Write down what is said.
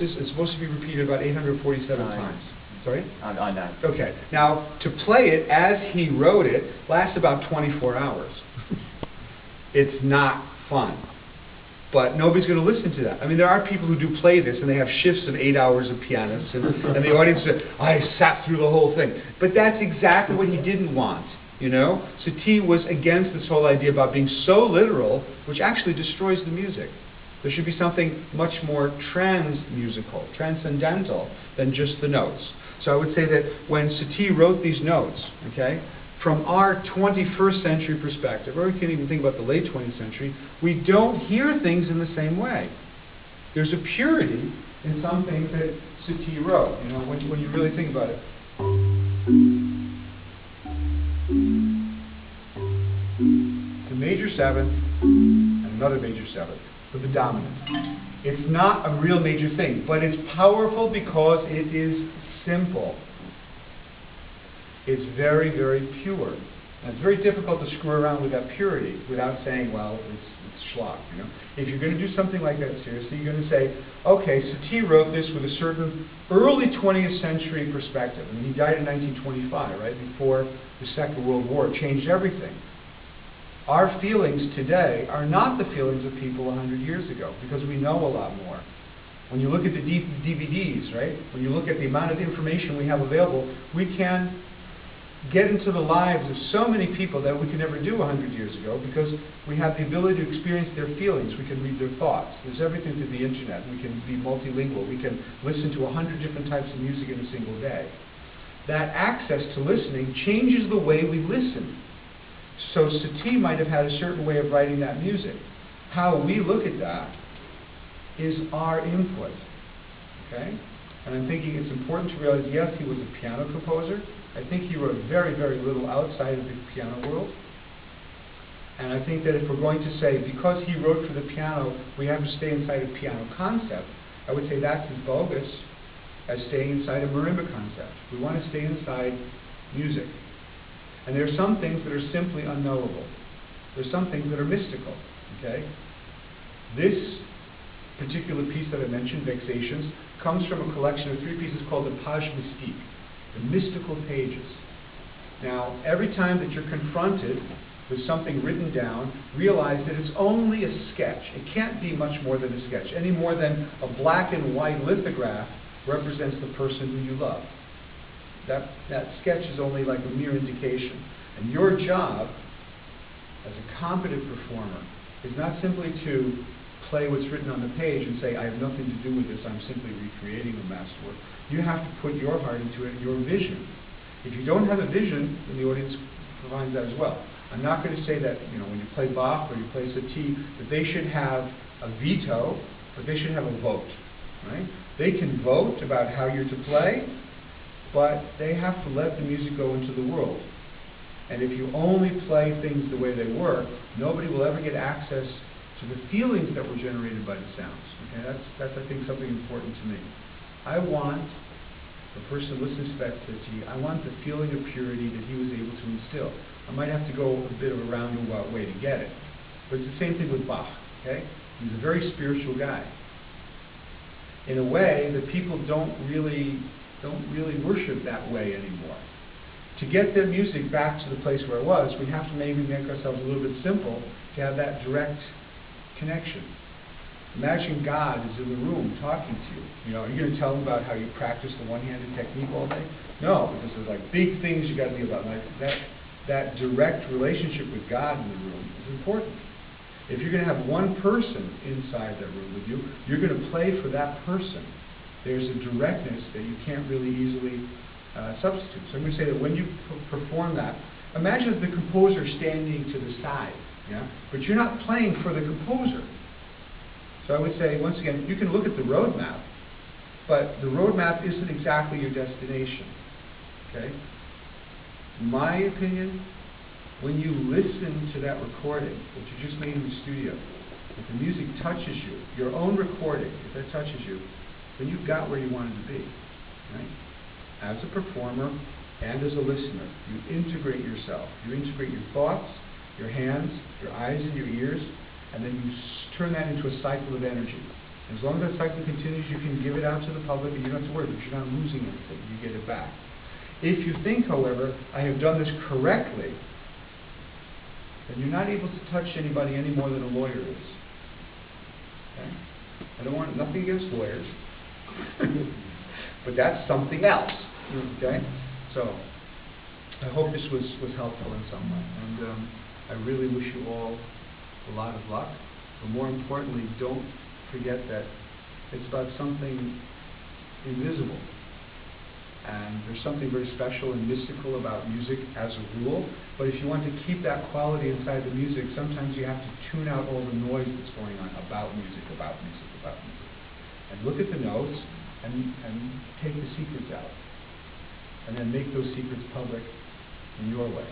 verses. It's supposed to be repeated about 847 times. Sorry? I know. Okay. Now, to play it as he wrote it lasts about 24 hours. It's not fun. But nobody's going to listen to that. I mean, there are people who do play this, and they have shifts of 8 hours of pianists, and the audience says, I sat through the whole thing. But that's exactly what he didn't want, you know? Satie was against this whole idea about being so literal, which actually destroys the music. There should be something much more trans-musical, transcendental, than just the notes. So I would say that when Satie wrote these notes, okay, from our 21st century perspective, or we can even think about the late 20th century, we don't hear things in the same way. There's a purity in some things that Satie wrote, you know, when you really think about it. The major seventh and another major seventh with the dominant. It's not a real major thing, but it's powerful because it is simple. It's very, very pure. And it's very difficult to screw around with that purity without saying, well, it's schlock, you know. If you're going to do something like that seriously, you're going to say, okay, Satie wrote this with a certain early 20th century perspective. I mean, he died in 1925, right, before the Second World War changed everything. Our feelings today are not the feelings of people 100 years ago, because we know a lot more. When you look at the DVDs, right, when you look at the amount of information we have available, we can get into the lives of so many people that we could never do 100 years ago, because we have the ability to experience their feelings. We can read their thoughts. There's everything through the internet. We can be multilingual. We can listen to 100 different types of music in a single day. That access to listening changes the way we listen. So Satie might have had a certain way of writing that music. How we look at that is our input. Okay? And I'm thinking it's important to realize, yes, he was a piano composer. I think he wrote very, very little outside of the piano world. And I think that if we're going to say, because he wrote for the piano, we have to stay inside a piano concept, I would say that's as bogus as staying inside a marimba concept. We want to stay inside music. And there are some things that are simply unknowable. There's some things that are mystical. Okay? This particular piece that I mentioned, Vexations, comes from a collection of 3 pieces called the Page Mystique, the mystical pages. Now, every time that you're confronted with something written down, realize that it's only a sketch. It can't be much more than a sketch, any more than a black and white lithograph represents the person who you love. That sketch is only like a mere indication. And your job as a competent performer is not simply to play what's written on the page and say, I have nothing to do with this, I'm simply recreating a masterwork. You have to put your heart into it, your vision. If you don't have a vision, then the audience provides that as well. I'm not going to say that, you know, when you play Bach or you play Satie, that they should have a veto, but they should have a vote, right? They can vote about how you're to play, but they have to let the music go into the world. And if you only play things the way they work, nobody will ever get access to the feelings that were generated by the sounds. Okay, that's I think something important to me. I want the person who listens to that Satie, I want the feeling of purity that he was able to instill. I might have to go a bit of a roundabout way to get it, but it's the same thing with Bach. Okay, he's a very spiritual guy. In a way that people don't really worship that way anymore. To get their music back to the place where it was, we have to maybe make ourselves a little bit simple to have that direct connection. Imagine God is in the room talking to you. You know, are you going to tell him about how you practice the one-handed technique all day? No, because there's like big things you got to be about. Like that direct relationship with God in the room is important. If you're going to have one person inside that room with you, you're going to play for that person. There's a directness that you can't really easily substitute. So I'm going to say that when you perform that, imagine the composer standing to the side, yeah? But you're not playing for the composer. So I would say, once again, you can look at the roadmap, but the roadmap isn't exactly your destination. Okay? In my opinion, when you listen to that recording that you just made in the studio, if the music touches you, your own recording, if that touches you, then you've got where you wanted to be. Right? As a performer and as a listener, you integrate yourself. You integrate your thoughts, your hands, your eyes, and your ears, and then you turn that into a cycle of energy. As long as that cycle continues, you can give it out to the public and you don't have to worry because you're not losing anything. You get it back. If you think, however, I have done this correctly, then you're not able to touch anybody any more than a lawyer is. Okay? I don't want nothing against lawyers, but that's something else. Okay? So, I hope this was helpful in some way. And I really wish you all a lot of luck. But more importantly, don't forget that it's about something invisible. And there's something very special and mystical about music as a rule. But if you want to keep that quality inside the music, sometimes you have to tune out all the noise that's going on about music, about music, about music. And look at the notes and take the secrets out. And then make those secrets public in your way.